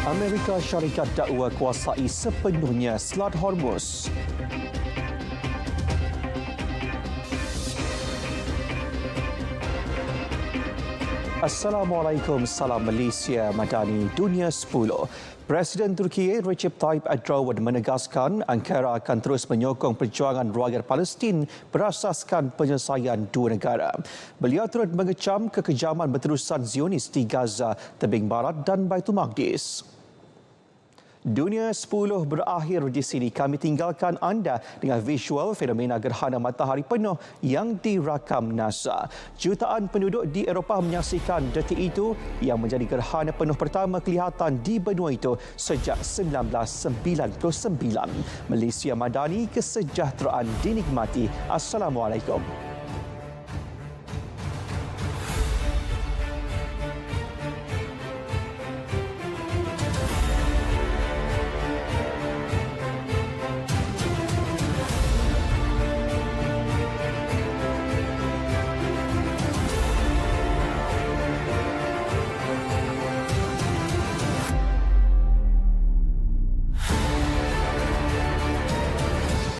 Amerika Syarikat dakwa kuasai sepenuhnya Selat Hormuz. Assalamualaikum, salam Malaysia Madani Dunia 10. Presiden Turki Recep Tayyip Erdogan menegaskan Ankara akan terus menyokong perjuangan rakyat Palestin berasaskan penyelesaian dua negara. Beliau turut mengecam kekejaman berterusan Zionis di Gaza, Tebing Barat dan Baitul Maqdis. Dunia 10 berakhir di sini. Kami tinggalkan anda dengan visual fenomena gerhana matahari penuh yang dirakam NASA. Jutaan penduduk di Eropah menyaksikan detik itu yang menjadi gerhana penuh pertama kelihatan di benua itu sejak 1999. Malaysia Madani, kesejahteraan dinikmati. Assalamualaikum.